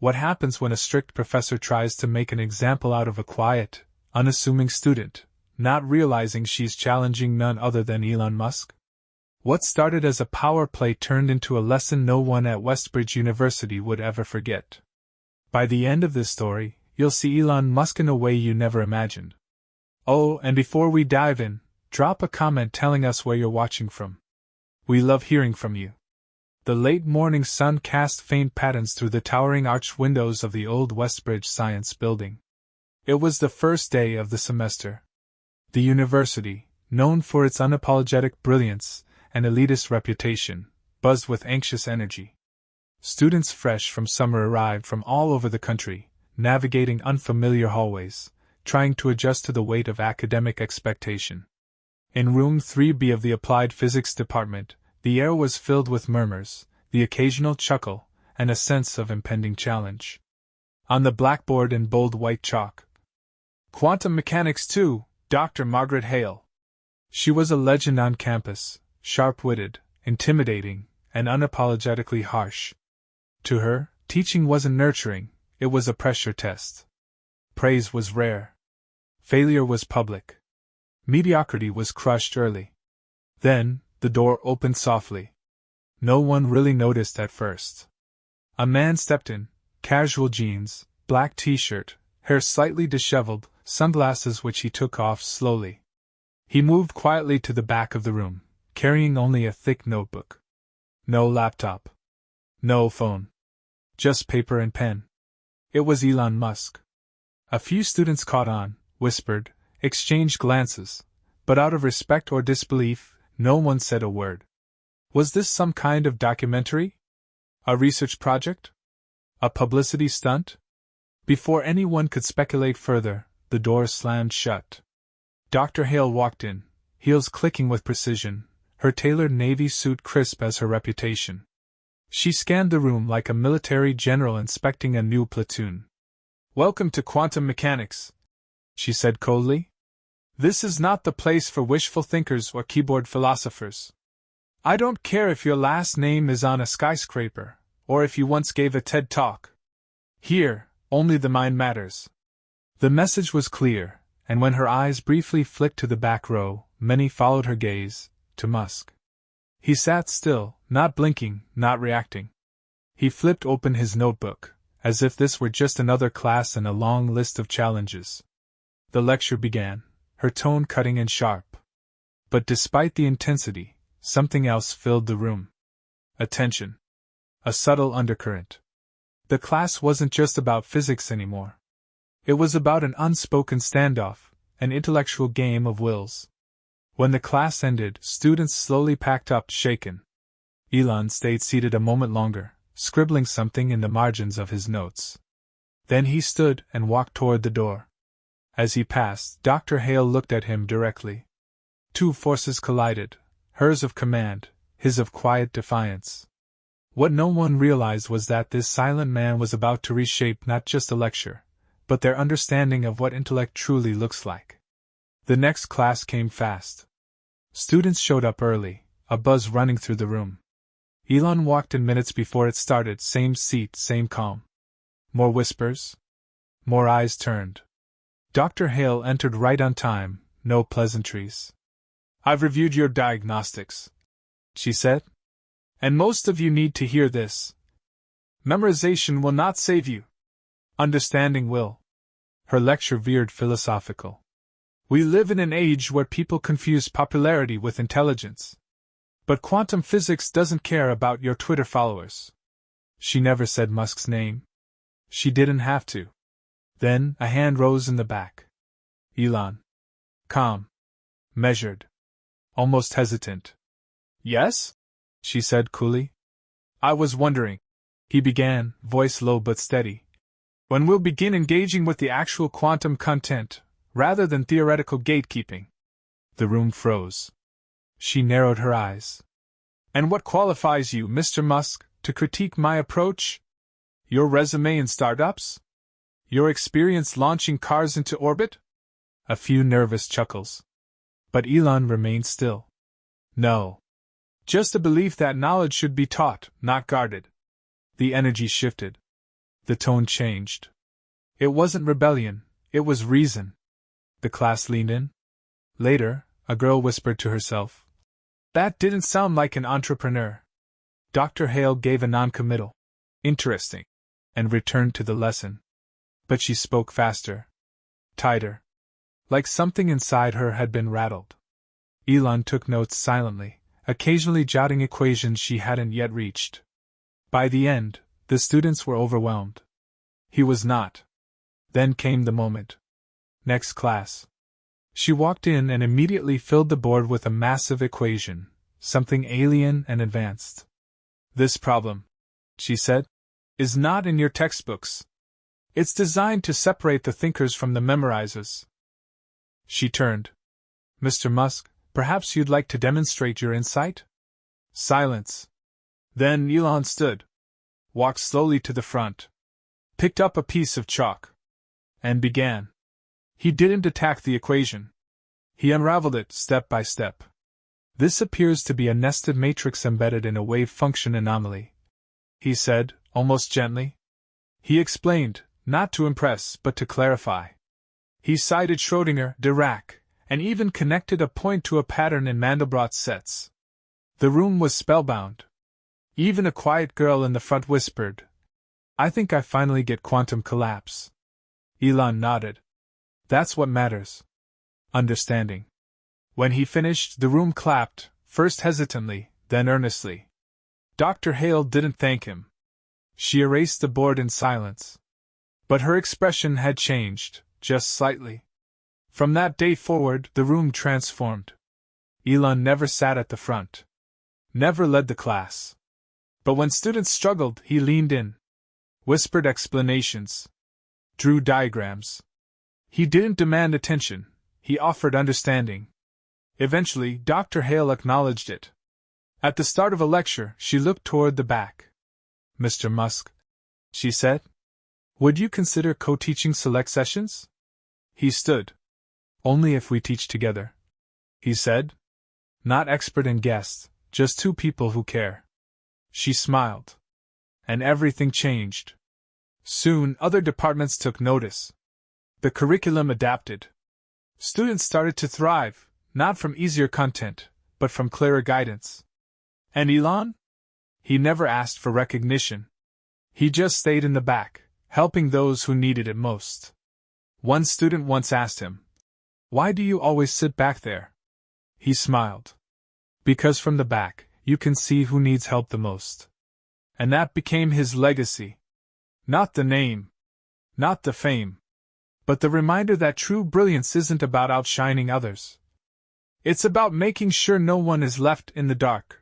What happens when a strict professor tries to make an example out of a quiet, unassuming student, not realizing she's challenging none other than Elon Musk? What started as a power play turned into a lesson no one at Westbridge University would ever forget. By the end of this story, you'll see Elon Musk in a way you never imagined. Oh, and before we dive in, drop a comment telling us where you're watching from. We love hearing from you. The late morning sun cast faint patterns through the towering arched windows of the old Westbridge Science Building. It was the first day of the semester. The university, known for its unapologetic brilliance and elitist reputation, buzzed with anxious energy. Students fresh from summer arrived from all over the country, navigating unfamiliar hallways, trying to adjust to the weight of academic expectation. In room 3B of the Applied Physics Department, the air was filled with murmurs, the occasional chuckle, and a sense of impending challenge. On the blackboard in bold white chalk, "Quantum Mechanics 2, Dr. Margaret Hale." She was a legend on campus, sharp-witted, intimidating, and unapologetically harsh. To her, teaching wasn't nurturing, it was a pressure test. Praise was rare. Failure was public. Mediocrity was crushed early. Then, the door opened softly. No one really noticed at first. A man stepped in, casual jeans, black t-shirt, hair slightly disheveled, sunglasses which he took off slowly. He moved quietly to the back of the room, carrying only a thick notebook. No laptop. No phone. Just paper and pen. It was Elon Musk. A few students caught on, whispered, exchanged glances, but out of respect or disbelief, no one said a word. Was this some kind of documentary? A research project? A publicity stunt? Before anyone could speculate further, the door slammed shut. Dr. Hale walked in, heels clicking with precision, her tailored navy suit crisp as her reputation. She scanned the room like a military general inspecting a new platoon. "Welcome to quantum mechanics," she said coldly. "This is not the place for wishful thinkers or keyboard philosophers. I don't care if your last name is on a skyscraper, or if you once gave a TED Talk. Here, only the mind matters." The message was clear, and when her eyes briefly flicked to the back row, many followed her gaze, to Musk. He sat still, not blinking, not reacting. He flipped open his notebook, as if this were just another class in a long list of challenges. The lecture began, her tone cutting and sharp. But despite the intensity, something else filled the room. Attention. A subtle undercurrent. The class wasn't just about physics anymore. It was about an unspoken standoff, an intellectual game of wills. When the class ended, students slowly packed up, shaken. Elon stayed seated a moment longer, scribbling something in the margins of his notes. Then he stood and walked toward the door. As he passed, Dr. Hale looked at him directly. Two forces collided, hers of command, his of quiet defiance. What no one realized was that this silent man was about to reshape not just a lecture, but their understanding of what intellect truly looks like. The next class came fast. Students showed up early, a buzz running through the room. Elon walked in minutes before it started, same seat, same calm. More whispers. More eyes turned. Dr. Hale entered right on time, no pleasantries. "I've reviewed your diagnostics," she said. "And most of you need to hear this. Memorization will not save you. Understanding will." Her lecture veered philosophical. "We live in an age where people confuse popularity with intelligence. But quantum physics doesn't care about your Twitter followers." She never said Musk's name. She didn't have to. Then a hand rose in the back. Elon. Calm. Measured. Almost hesitant. "Yes?" she said coolly. "I was wondering," he began, voice low but steady, "when we'll begin engaging with the actual quantum content, rather than theoretical gatekeeping." The room froze. She narrowed her eyes. "And what qualifies you, Mr. Musk, to critique my approach? Your resume in startups? Your experience launching cars into orbit?" A few nervous chuckles. But Elon remained still. "No. Just a belief that knowledge should be taught, not guarded." The energy shifted. The tone changed. It wasn't rebellion, it was reason. The class leaned in. Later, a girl whispered to herself, "That didn't sound like an entrepreneur." Dr. Hale gave a non-committal, "Interesting," and returned to the lesson. But she spoke faster. Tighter. Like something inside her had been rattled. Elon took notes silently, occasionally jotting equations she hadn't yet reached. By the end, the students were overwhelmed. He was not. Then came the moment. Next class. She walked in and immediately filled the board with a massive equation, something alien and advanced. "This problem," she said, "is not in your textbooks. It's designed to separate the thinkers from the memorizers." She turned. "Mr. Musk, perhaps you'd like to demonstrate your insight?" Silence. Then Elon stood, walked slowly to the front, picked up a piece of chalk, and began. He didn't attack the equation. He unraveled it step by step. "This appears to be a nested matrix embedded in a wave function anomaly," he said, almost gently. He explained, not to impress but to clarify. He cited Schrödinger, Dirac, and even connected a point to a pattern in Mandelbrot's sets. The room was spellbound. Even a quiet girl in the front whispered, "I think I finally get quantum collapse." Elon nodded. "That's what matters. Understanding." When he finished, the room clapped, first hesitantly, then earnestly. Dr. Hale didn't thank him. She erased the board in silence. But her expression had changed, just slightly. From that day forward, the room transformed. Elon never sat at the front. Never led the class. But when students struggled, he leaned in. Whispered explanations. Drew diagrams. He didn't demand attention, he offered understanding. Eventually, Dr. Hale acknowledged it. At the start of a lecture, she looked toward the back. "Mr. Musk," she said, "would you consider co-teaching select sessions?" He stood. "Only if we teach together," he said. "Not expert and guest, just two people who care." She smiled. And everything changed. Soon, other departments took notice. The curriculum adapted. Students started to thrive, not from easier content, but from clearer guidance. And Elon? He never asked for recognition. He just stayed in the back, helping those who needed it most. One student once asked him, "Why do you always sit back there?" He smiled. "Because from the back, you can see who needs help the most." And that became his legacy. Not the name. Not the fame. But the reminder that true brilliance isn't about outshining others. It's about making sure no one is left in the dark.